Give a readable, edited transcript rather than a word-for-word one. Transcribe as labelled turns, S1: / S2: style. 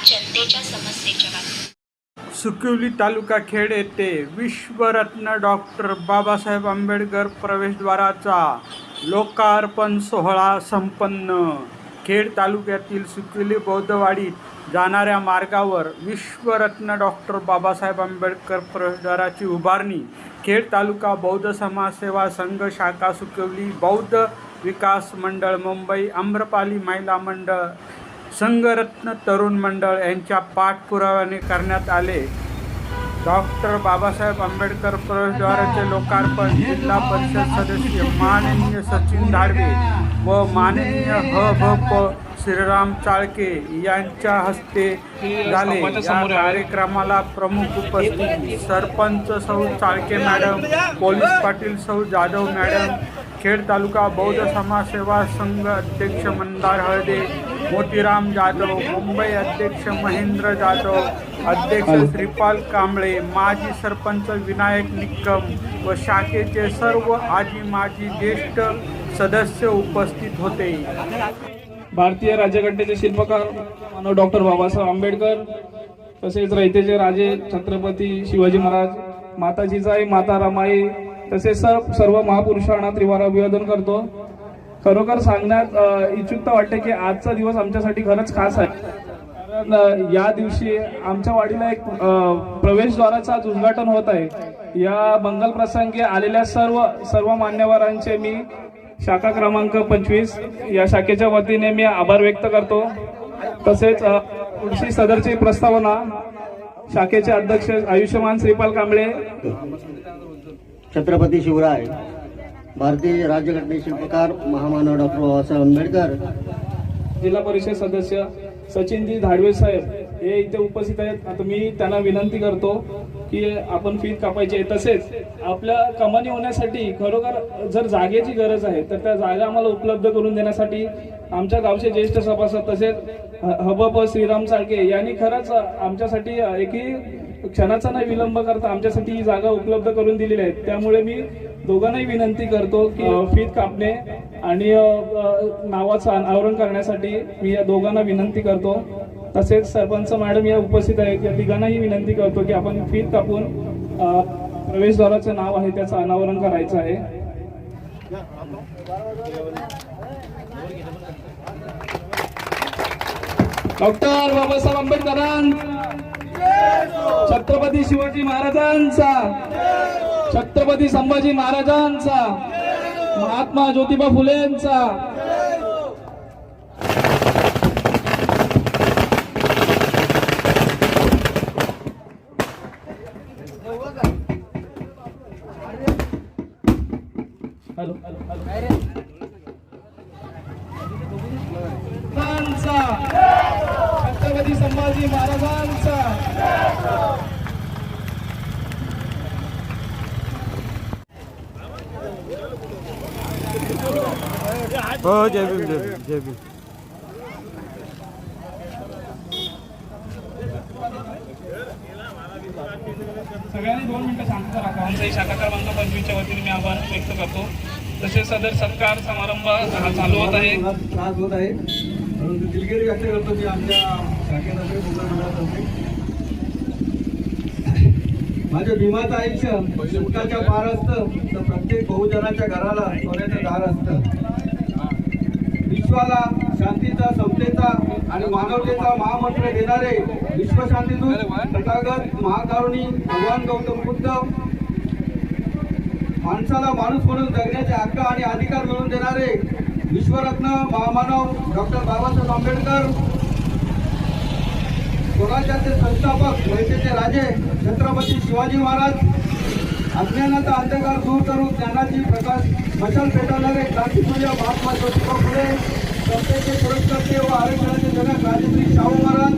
S1: जनतेच्या समस्येच्या बातम्या।
S2: सुकवली तालुका खेड येथे विश्वरत्न डॉक्टर बाबासाहेब आंबेडकर प्रवेशद्वाराचा लोकार्पण सोहळा संपन्न। खेड तालुक्यातील सुकवली बौद्धवाडीत जाणाऱ्या मार्गावर विश्वरत्न डॉक्टर बाबासाहेब आंबेडकर प्रवेशद्वाराची उभारणी खेड तालुका बौद्ध समाज सेवा संघ शाखा सुकवली बौद्ध विकास मंडळ मुंबई आम्रपाली महिला मंडळ संघरत्न तरुण मंडळ यांच्या पाठपुराव्याने करण्यात आले। डॉक्टर बाबासाहेब आंबेडकर प्रवेशद्वाराचे लोकार्पण जिल्हा परिषद सदस्य माननीय सचिन धाडवे व माननीय ह.भ.प. श्रीराम चाळके यांच्या हस्ते झाले। या कार्यक्रमाला प्रमुख उपस्थिती सरपंच सौ चाळके मॅडम, पोलीस पाटील सौ जाधव मॅडम, खेड तालुका बौद्ध समाज सेवा संघ अध्यक्ष मंदार हळदे, मोतीराम जाधव, मुंबई अध्यक्ष महेंद्र जाधव, अध्यक्ष श्रीपाल कांबळे, माजी सरपंच विनायक निकम व शाखेचे सर्व आजी माजी ज्येष्ठ सदस्य उपस्थित होते।
S3: भारतीय राज्यघटनेचे शिल्पकार डॉक्टर बाबासाहेब आंबेडकर, तसेच रयतेचे राजे छत्रपती शिवाजी महाराज, माता जिजाई, माता रमाई तसेच सर्व महापुरुषांना त्रिवार अभिवादन करतो। खरोखर सांगण्यात इच्छुकता वाटते की आजचा दिवस आमच्यासाठी खरंच खास आहे, कारण या दिवशी आमच्या वाडीला एक प्रवेशद्वाराचा उद्घाटन होत आहे। या मंगल प्रसंगी आलेल्या सर्व मान्यवरांचे मी शाखा क्रमांक 25 या शाखेच्या वतीने मी आभार व्यक्त करतो। तसेच पुढची सदरची प्रस्तावना शाखेचे अध्यक्ष आयुष्यमान श्रीपाल कांबळे,
S4: छत्रपती शिवराय, भारतीय राज्यघटनेचे शिल्पकार महामानव डॉक्टर बाबासाहेब आंबेडकर,
S3: जिल्हा परिषद सदस्य सचिनजी धाडवे साहेब हे इथे उपस्थित आहेत। आता मी त्यांना विनंती करतो की आपण फीत कापायची आहे। तसेच आपल्या कमानी होण्यासाठी खरोखर जर जागेची गरज आहे तर त्या जागा आम्हाला उपलब्ध करून देण्यासाठी आमच्या गावचे ज्येष्ठ सभासद तसेच ह.भ.प. श्रीराम चाळके यांनी खरंच आमच्यासाठी एकही क्षणाचा नाही विलंब करता आमच्यासाठी ही जागा उपलब्ध करून दिलेली आहे। त्यामुळे मी दोघांनाही विनंती करतो की फीत कापणे आणि नावाचं अनावरण करण्यासाठी मी या दोघांना विनंती करतो। तसेच सरपंच मॅडम या उपस्थित आहेत, या तिघांनाही विनंती करतो की आपण फीत कापून प्रवेशद्वाराचं नाव आहे त्याचं अनावरण करायचं आहे। डॉक्टर बाबासाहेब आंबेडकरांचा, छत्रपती शिवाजी महाराजांचा, छत्रपती संभाजी महाराजांचा, महात्मा ज्योतिबा फुलेंचा। छत्रपती संभाजी महाराजांचा।
S2: हो जय भीम, जय भीम।
S3: सगळ्यांनी 2 मिनिटं शांतता राखा। आमचा शाखा क्रमांक 25 च्या वतीने मी आभार व्यक्त करतो। तसेच सदर सत्कार समारंभ चालू होत आहे।
S5: परंतु दिलगिरी व्यक्त करतो मी आमच्या शाखेतर्फे मंडळातर्फे माझ्या भीमाचं आयुष्य सुखाच्या पार असतं तर प्रत्येक बहुजनाच्या घराला सोन्याचं दार असतं। विश्वाला शांतीचा, समतेचा आणि मानवतेचा महामंत्र देणारे विश्वशांतीदूत तथागत महाकारुणी भगवान गौतम बुद्ध, माणसाला माणूस म्हणून जगण्याचे हक्क आणि अधिकार मिळवून देणारे विश्वरत्न महामानव डॉक्टर बाबासाहेब आंबेडकर, स्वराज्याचे संस्थापक रयतेचे राजे छत्रपती शिवाजी महाराज, अज्ञानाचा अंधकार दूर करून ज्ञानाची प्रकाश मशाल पेटवणारे क्रांतिसूर्य महात्मा ज्योतिबा फुले, समतेचे पुरस्कर्ते व आरक्षणाचे जनक राजश्री शाहू महाराज,